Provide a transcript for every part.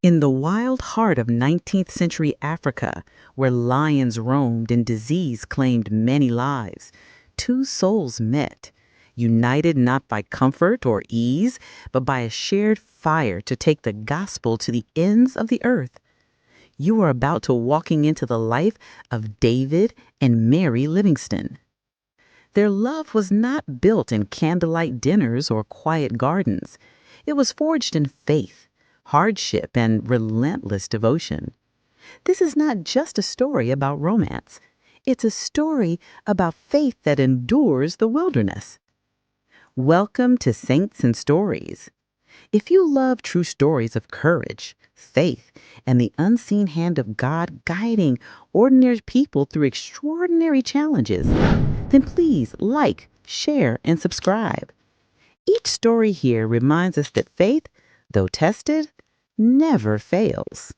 In the wild heart of 19th century Africa, where lions roamed and disease claimed many lives, two souls met, united not by comfort or ease, but by a shared fire to take the gospel to the ends of the earth. You are about to walking into the life of David and Mary Livingstone. Their love was not built in candlelight dinners or quiet gardens. It was forged in faith, hardship, and relentless devotion. This is not just a story about romance. It's a story about faith that endures the wilderness. Welcome to Saints and Stories. If you love true stories of courage, faith, and the unseen hand of God guiding ordinary people through extraordinary challenges, then please like, share, and subscribe. Each story here reminds us that faith, though tested, never fails.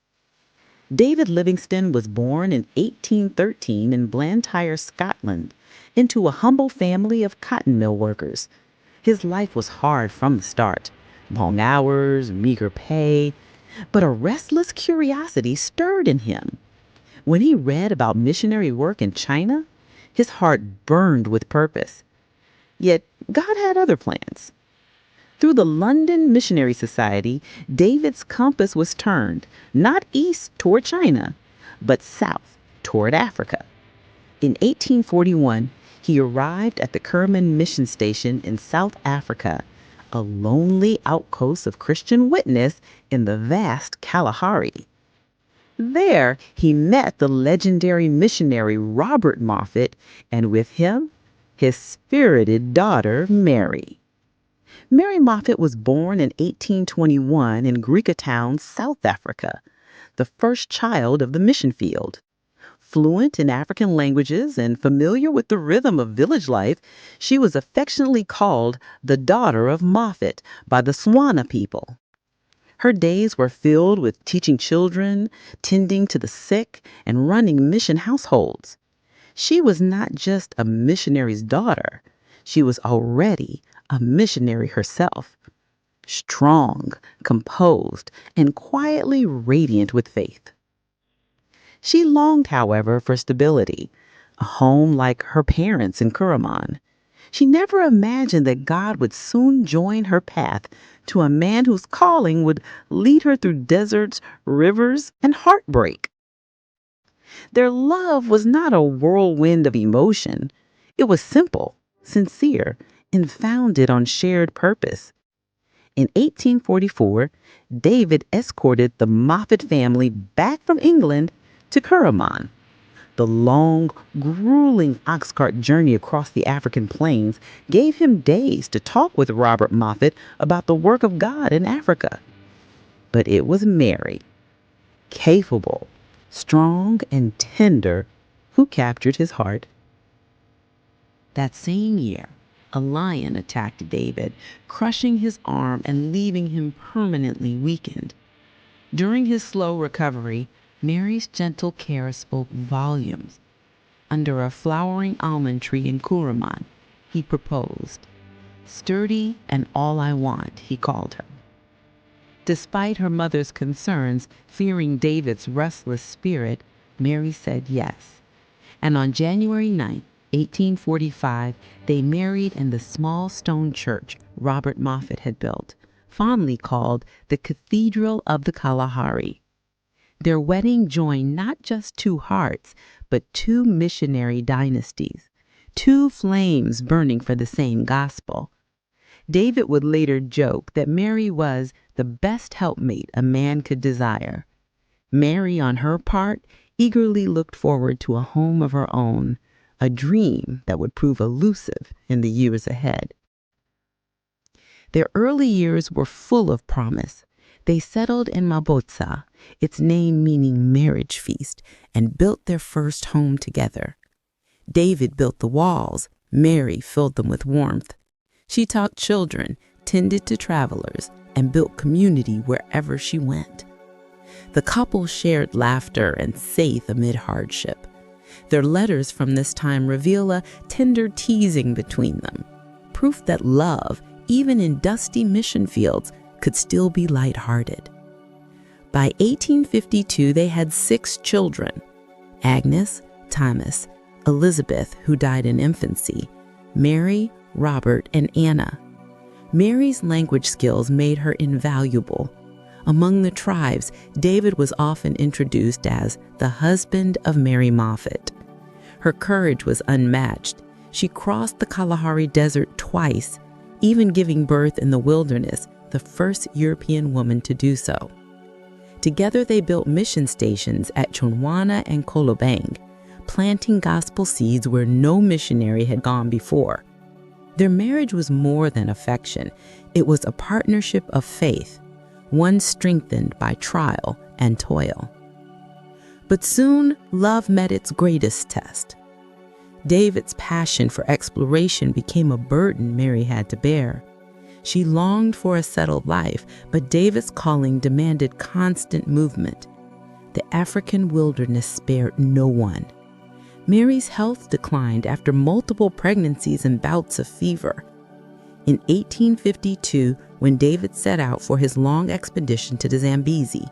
David Livingstone was born in 1813 in Blantyre, Scotland, into a humble family of cotton mill workers. His life was hard from the start. Long hours, meager pay, but a restless curiosity stirred in him. When he read about missionary work in China, his heart burned with purpose. Yet God had other plans. Through the London Missionary Society, David's compass was turned, not east toward China, but south toward Africa. In 1841, he arrived at the Kerman Mission Station in South Africa, a lonely outpost of Christian witness in the vast Kalahari. There, he met the legendary missionary Robert Moffat, and with him, his spirited daughter, Mary. Mary Moffat was born in 1821 in Greektown, South Africa, the first child of the mission field. Fluent in African languages and familiar with the rhythm of village life, she was affectionately called the daughter of Moffat by the Swana people. Her days were filled with teaching children, tending to the sick, and running mission households. She was not just a missionary's daughter. She was already a missionary herself, strong, composed, and quietly radiant with faith. She longed, however, for stability, a home like her parents in Kuraman. She never imagined that God would soon join her path to a man whose calling would lead her through deserts, rivers, and heartbreak. Their love was not a whirlwind of emotion. It was simple, sincere, and founded on shared purpose. In 1844, David escorted the Moffat family back from England to Kuraman. The long, grueling ox cart journey across the African plains gave him days to talk with Robert Moffat about the work of God in Africa. But it was Mary, capable, strong, and tender, who captured his heart. That same year, a lion attacked David, crushing his arm and leaving him permanently weakened. During his slow recovery, Mary's gentle care spoke volumes. Under a flowering almond tree in Kuraman, he proposed. Sturdy and all I want, he called her. Despite her mother's concerns, fearing David's restless spirit, Mary said yes. And on January 9, 1845, they married in the small stone church Robert Moffat had built, fondly called the Cathedral of the Kalahari. Their wedding joined not just two hearts, but two missionary dynasties, two flames burning for the same gospel. David would later joke that Mary was the best helpmate a man could desire. Mary, on her part, eagerly looked forward to a home of her own, a dream that would prove elusive in the years ahead. Their early years were full of promise. They settled in Mabotsa, its name meaning marriage feast, and built their first home together. David built the walls, Mary filled them with warmth. She taught children, tended to travelers, and built community wherever she went. The couple shared laughter and faith amid hardship. Their letters from this time reveal a tender teasing between them, proof that love, even in dusty mission fields, could still be lighthearted. By 1852, they had 6 children: Agnes, Thomas, Elizabeth, who died in infancy, Mary, Robert, and Anna. Mary's language skills made her invaluable. Among the tribes, David was often introduced as the husband of Mary Moffat. Her courage was unmatched. She crossed the Kalahari Desert twice, even giving birth in the wilderness, the first European woman to do so. Together they built mission stations at Chonwana and Kolobang, planting gospel seeds where no missionary had gone before. Their marriage was more than affection. It was a partnership of faith, one strengthened by trial and toil. But soon, love met its greatest test. David's passion for exploration became a burden Mary had to bear. She longed for a settled life, but David's calling demanded constant movement. The African wilderness spared no one. Mary's health declined after multiple pregnancies and bouts of fever. In 1852, when David set out for his long expedition to the Zambezi,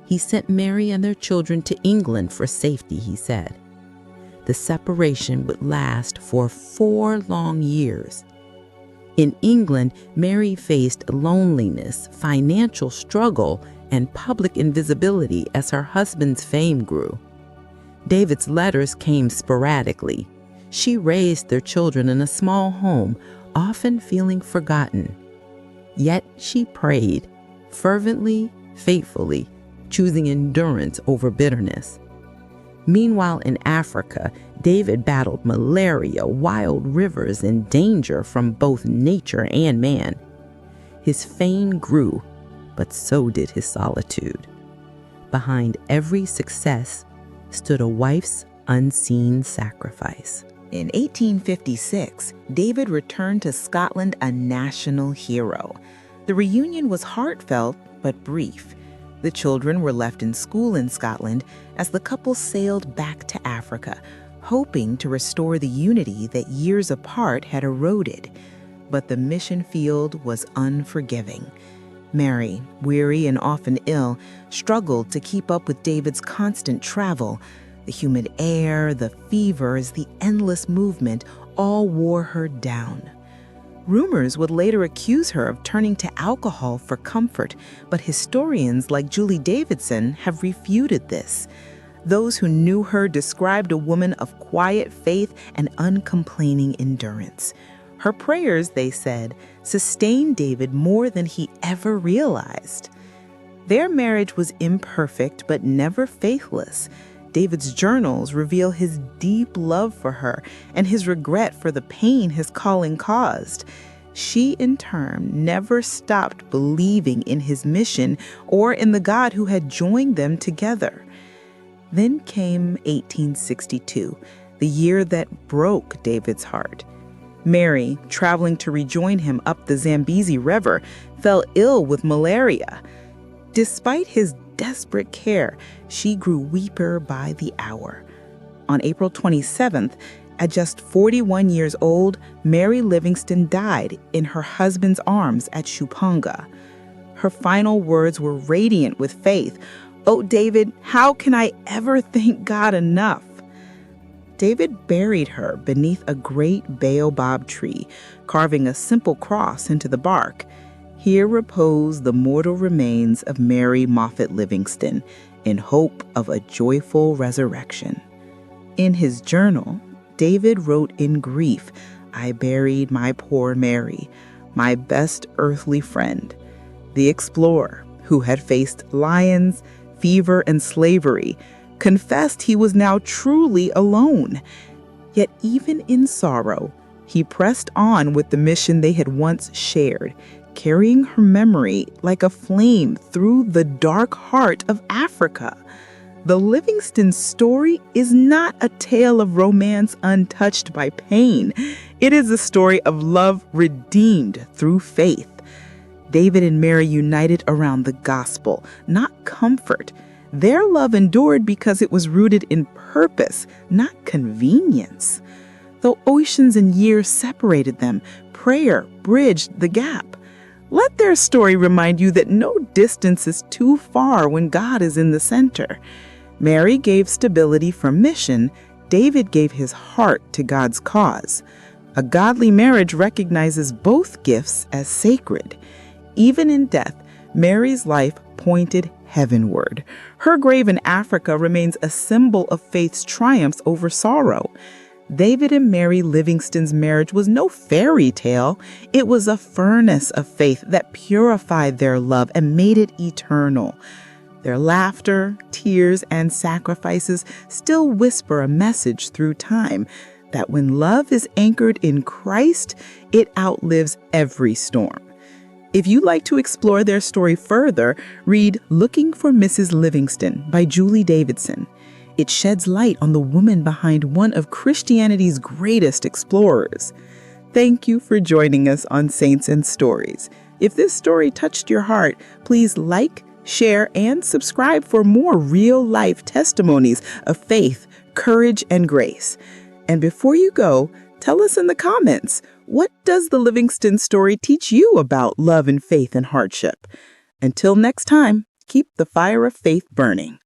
he sent Mary and their children to England for safety, he said. The separation would last for 4 long years. In England, Mary faced loneliness, financial struggle, and public invisibility as her husband's fame grew. David's letters came sporadically. She raised their children in a small home, often feeling forgotten. Yet she prayed, fervently, faithfully, choosing endurance over bitterness. Meanwhile, in Africa, David battled malaria, wild rivers, and danger from both nature and man. His fame grew, but so did his solitude. Behind every success stood a wife's unseen sacrifice. In 1856, David returned to Scotland a national hero. The reunion was heartfelt but brief. The children were left in school in Scotland as the couple sailed back to Africa, hoping to restore the unity that years apart had eroded. But the mission field was unforgiving. Mary, weary and often ill, struggled to keep up with David's constant travel. The humid air, the fevers, the endless movement all wore her down. Rumors would later accuse her of turning to alcohol for comfort, but historians like Julie Davidson have refuted this. Those who knew her described a woman of quiet faith and uncomplaining endurance. Her prayers, they said, sustained David more than he ever realized. Their marriage was imperfect but never faithless. David's journals reveal his deep love for her and his regret for the pain his calling caused. She, in turn, never stopped believing in his mission or in the God who had joined them together. Then came 1862, the year that broke David's heart. Mary, traveling to rejoin him up the Zambezi River, fell ill with malaria. Despite his desperate care, she grew weaker by the hour. On April 27th, at just 41 years old, Mary Livingstone died in her husband's arms at Shupanga. Her final words were radiant with faith. "Oh, David, how can I ever thank God enough?" David buried her beneath a great baobab tree, carving a simple cross into the bark. Here repose the mortal remains of Mary Moffat Livingston, in hope of a joyful resurrection. In his journal, David wrote in grief, "I buried my poor Mary, my best earthly friend." The explorer, who had faced lions, fever, and slavery, confessed he was now truly alone. Yet even in sorrow, he pressed on with the mission they had once shared, carrying her memory like a flame through the dark heart of Africa. The Livingstone story is not a tale of romance untouched by pain. It is a story of love redeemed through faith. David and Mary united around the gospel, not comfort. Their love endured because it was rooted in purpose, not convenience. Though oceans and years separated them, prayer bridged the gap. Let their story remind you that no distance is too far when God is in the center. Mary gave stability for mission. David gave his heart to God's cause. A godly marriage recognizes both gifts as sacred. Even in death, Mary's life pointed heavenward. Her grave in Africa remains a symbol of faith's triumphs over sorrow. David and Mary Livingstone's marriage was no fairy tale. It was a furnace of faith that purified their love and made it eternal. Their laughter, tears, and sacrifices still whisper a message through time that when love is anchored in Christ, it outlives every storm. If you'd like to explore their story further, read Looking for Mrs. Livingstone by Julie Davidson. It sheds light on the woman behind one of Christianity's greatest explorers. Thank you for joining us on Saints and Stories. If this story touched your heart, please like, share, and subscribe for more real-life testimonies of faith, courage, and grace. And before you go, tell us in the comments, what does the Livingstone story teach you about love and faith and hardship? Until next time, keep the fire of faith burning.